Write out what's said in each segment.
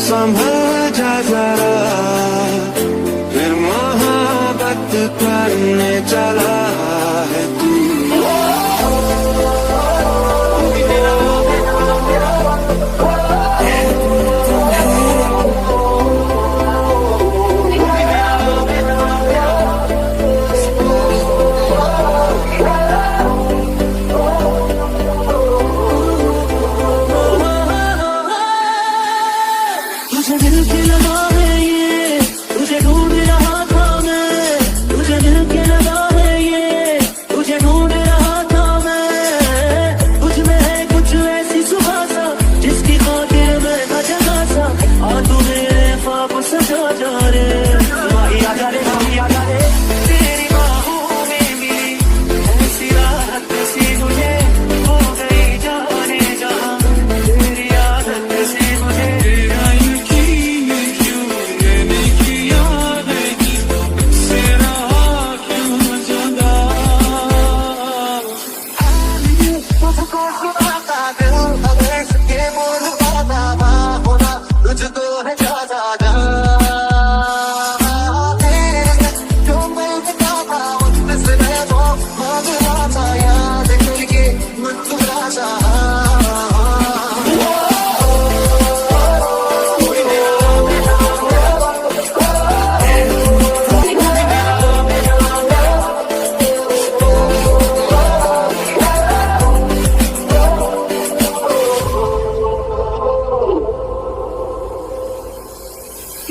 संभल जा जरा, फिर मोहब्बत करने चला है तू। तुझे दिल की लगा है ये, तुझे ढूंढ रहा था मैं, तुझे दिल की लगा है ये, तुझे ढूंढ रहा था मैं। तुझ में है कुछ ऐसी सुहासा, जिसकी खातिर मैं न जगा सा। आ तू मेरे ख्वाब सजा जा रे, माही आजा रे, माही आजा रे। तेरी बाहों में मिली ऐसी राहत सी मुझे, हो गई जाने जहां तेरी आदत से मुझे।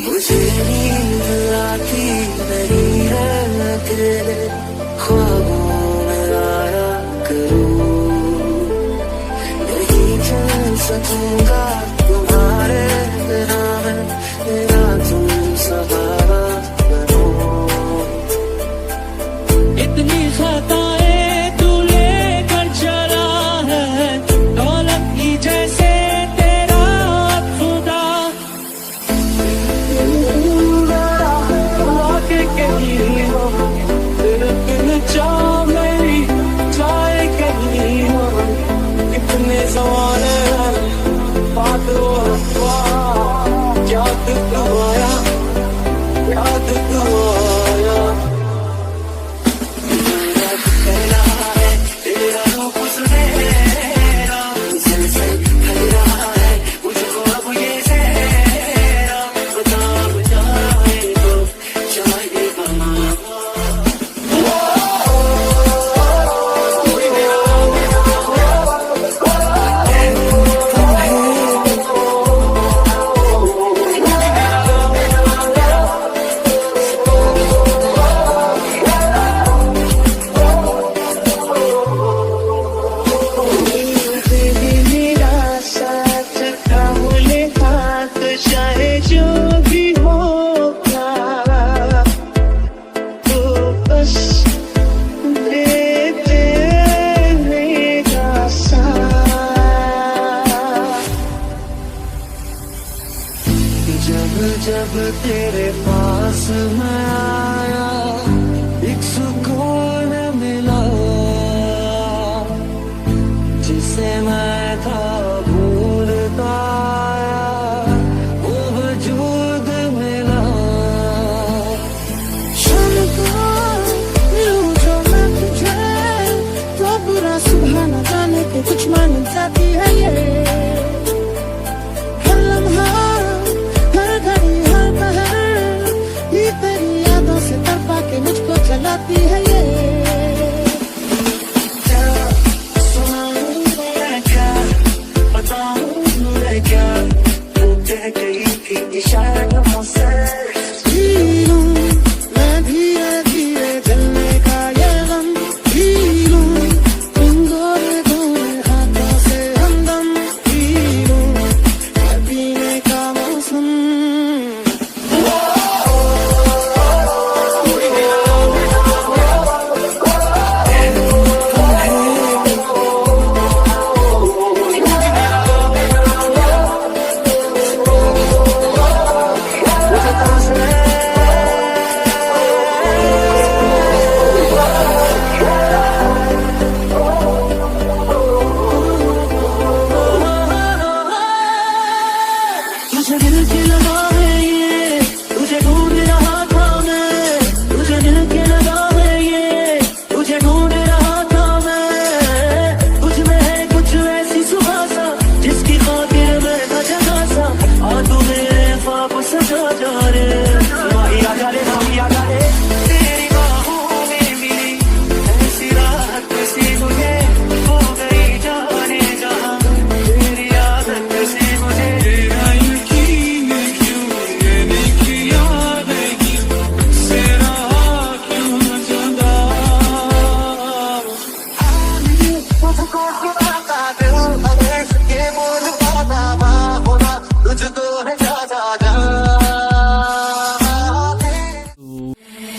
मुझे नींद आती नहीं है तेरे ख्वाबों में आया करूं, नहीं चल सकूंगा तुम्हारे बिना मैं, मेरा तुम सहारा बनो। इतनी खताएं तू लेकर चला है, दौलत की जैसे तेरा खुदा। Joy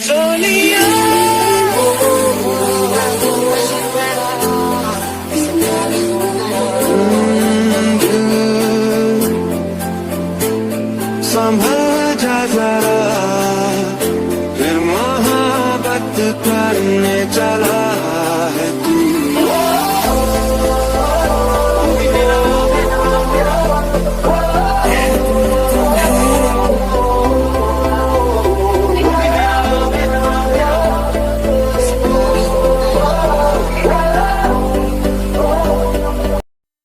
सोनिया संभल जा जरा, फिर मोहब्बत करने चला है तू।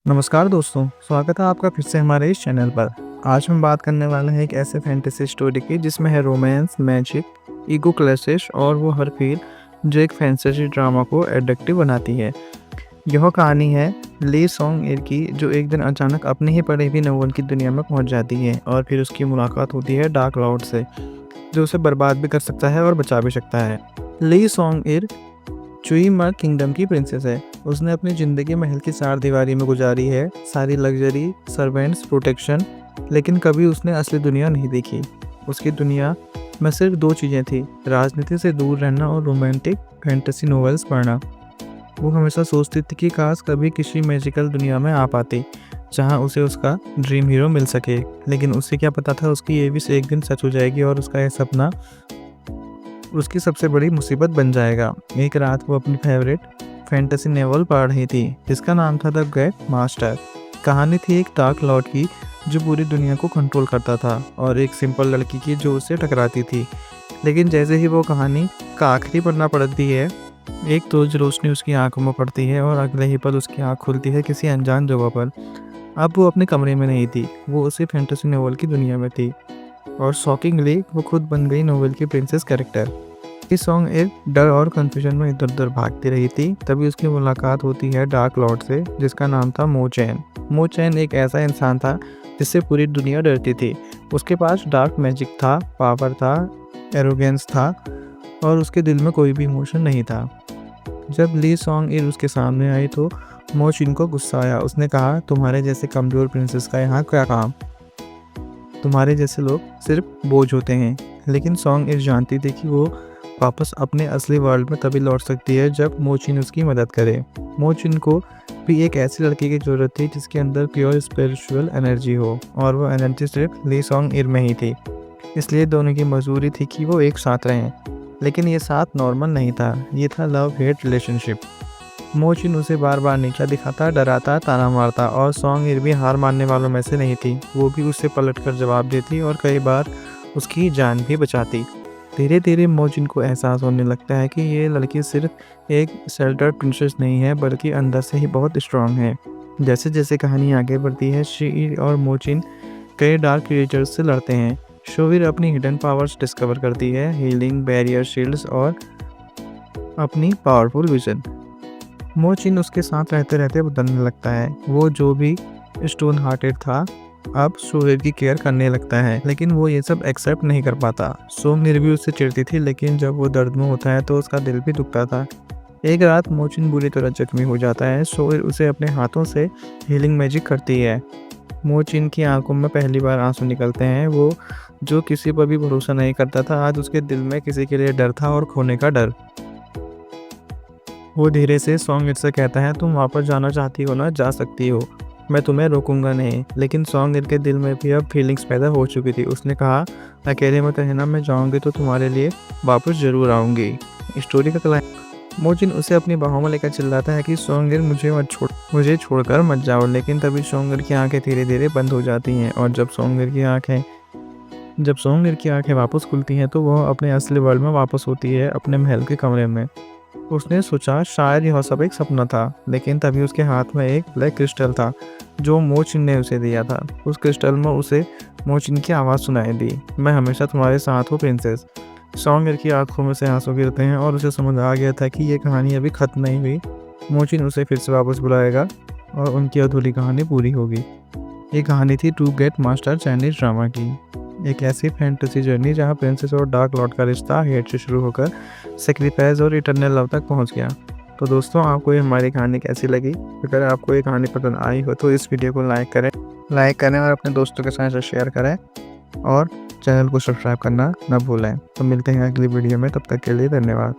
नमस्कार दोस्तों, स्वागत है आपका फिर से हमारे इस चैनल पर। आज हम बात करने वाले हैं एक ऐसे फैंटेसी स्टोरी की जिसमें है रोमांस, मैजिक, ईगो क्लैशेस और वो हर फील जो एक फैंटेसी ड्रामा को एडिक्टिव बनाती है। यह कहानी है ली सोंग एर की, जो एक दिन अचानक अपने ही पढ़े हुई नोवेल की दुनिया में पहुंच जाती है और फिर उसकी मुलाकात होती है डार्क लॉर्ड से, जो उसे बर्बाद भी कर सकता है और बचा भी सकता है। ली सोंग एर चुईमर किंगडम की प्रिंसेस है। उसने अपनी ज़िंदगी महल की चार दीवारी में गुजारी है, सारी लग्जरी, सर्वेंट्स, प्रोटेक्शन, लेकिन कभी उसने असली दुनिया नहीं देखी। उसकी दुनिया में सिर्फ दो चीज़ें थी, राजनीति से दूर रहना और रोमांटिक फैंटेसी नॉवेल्स पढ़ना। वो हमेशा सोचती थी कि काश कभी किसी मैजिकल दुनिया में आ पाती जहाँ उसे उसका ड्रीम हीरो मिल सके, लेकिन उसे क्या पता था उसकी ये विश एक दिन सच हो जाएगी और उसका यह सपना उसकी सबसे बड़ी मुसीबत बन जाएगा। एक रात वो अपनी फेवरेट फैंटेसी नॉवेल पढ़ रही थी जिसका नाम था द ग्रेट मास्टर। कहानी थी एक डार्क लॉर्ड की जो पूरी दुनिया को कंट्रोल करता था और एक सिंपल लड़की की जो उससे टकराती थी। लेकिन जैसे ही वो कहानी का आखिरी पन्ना पढ़ती है, एक तेज रोशनी उसकी आंखों में पड़ती है और अगले ही पल उसकी आंख खुलती है किसी अनजान जगह पर। अब वो अपने कमरे में नहीं थी, वो उसी फैंटेसी नॉवेल की दुनिया में थी और शॉकिंगली वो खुद बन गई नॉवेल की प्रिंसेस कैरेक्टर। इस सॉन्ग एक डर और कंफ्यूजन में इधर उधर भागती रही थी। तभी उसकी मुलाकात होती है डार्क लॉर्ड से जिसका नाम था मो चैन। मो चैन एक ऐसा इंसान था जिससे पूरी दुनिया डरती थी। उसके पास डार्क मैजिक था, पावर था, एरोगेंस था और उसके दिल में कोई भी इमोशन नहीं था। जब ली सॉन्ग एर उसके सामने आई तो मो चैन को गुस्सा आया। उसने कहा, तुम्हारे जैसे कमजोर प्रिंसेस का यहाँ क्या काम? तुम्हारे जैसे लोग सिर्फ बोझ होते हैं। लेकिन सॉन्ग एर जानती थी कि वो वापस अपने असली वर्ल्ड में तभी लौट सकती है जब मो चैन उसकी मदद करे। मो चैन को भी एक ऐसी लड़की की जरूरत थी जिसके अंदर प्योर स्पिरिचुअल एनर्जी हो और वो एनर्जी सिर्फ ली सॉन्ग एर में ही थी। इसलिए दोनों की मजबूरी थी कि वो एक साथ रहें। लेकिन ये साथ नॉर्मल नहीं था, ये था लव हेट रिलेशनशिप। मो चैन उसे बार बार नीचा दिखाता, डराता, ताना मारता और सॉन्ग एर भी हार मानने वालों में से नहीं थी। वो भी उससे पलट कर जवाब देती और कई बार उसकी जान भी बचाती। धीरे धीरे मो चैन को एहसास होने लगता है कि ये लड़की सिर्फ एक शेल्टर्ड प्रिंसेस नहीं है बल्कि अंदर से ही बहुत स्ट्रांग है। जैसे जैसे कहानी आगे बढ़ती है, शी और मो चैन कई डार्क क्रिएचर्स से लड़ते हैं। शोवीर अपनी हिडन पावर्स डिस्कवर करती है, हीलिंग, बैरियर, शील्ड्स और अपनी पावरफुल विजन। मो चैन उसके साथ रहते रहते बदलने लगता है। वो जो भी स्टोन हार्टेड था अब शोवीर की केयर करने लगता है, लेकिन वो ये सब एक्सेप्ट नहीं कर पाता। सोंग एर भी उससे चिढ़ती थी, लेकिन जब वो दर्द में होता है तो उसका दिल भी दुखता था। एक रात मो चैन बुरी तरह जख्मी हो जाता है। शोवीर उसे अपने हाथों से हीलिंग मैजिक करती है। मो चैन की आंखों में पहली बार आंसू निकलते हैं। वो जो किसी पर भी भरोसा नहीं करता था, आज उसके दिल में किसी के लिए डर था और खोने का डर। वो धीरे से सॉन्ग एर से कहता है, तुम वापस जाना चाहती हो ना, जा सकती हो, मैं तुम्हें रोकूंगा नहीं। लेकिन सॉन्ग एर के दिल में भी अब फीलिंग्स पैदा हो चुकी थी। उसने कहा, अकेले मत रहना, मैं जाऊंगी तो तुम्हारे लिए वापस जरूर आऊंगी। स्टोरी का क्लाइमेक्स, मो चैन उसे अपनी बाहों में लेकर चिल्लाता है कि सॉन्ग एर मुझे छोड़कर मत जाओ। लेकिन तभी सॉन्ग एर की आंखें धीरे धीरे बंद हो जाती हैं और जब सॉन्ग एर की आंखें वापस खुलती हैं तो वह अपने असली वर्ल्ड में वापस होती है, अपने महल के कमरे में। उसने सोचा शायद यह सब एक सपना था, लेकिन तभी उसके हाथ में एक ब्लैक क्रिस्टल था जो मो चैन ने उसे दिया था। उस क्रिस्टल में उसे मो चैन की आवाज़ सुनाई दी, मैं हमेशा तुम्हारे साथ हूँ प्रिंसेस। सॉन्ग एर की आंखों में से आंसू गिरते हैं और उसे समझ आ गया था कि ये कहानी अभी खत्म नहीं हुई। मो चैन उसे फिर से वापस बुलाएगा और उनकी अधूरी कहानी पूरी होगी। ये कहानी थी two great master Chinese drama की, एक ऐसी फैंटेसी जर्नी जहाँ प्रिंसेस और डार्क लॉर्ड का रिश्ता हेट से शुरू होकर सेक्रीफाइस और इटर्नल लव तक पहुँच गया। तो दोस्तों, आपको ये हमारी कहानी कैसी लगी? अगर आपको ये कहानी पसंद आई हो तो इस वीडियो को लाइक करें और अपने दोस्तों के साथ शेयर करें और चैनल को सब्सक्राइब करना ना भूलें। तो मिलते हैं अगली वीडियो में, तब तक के लिए धन्यवाद।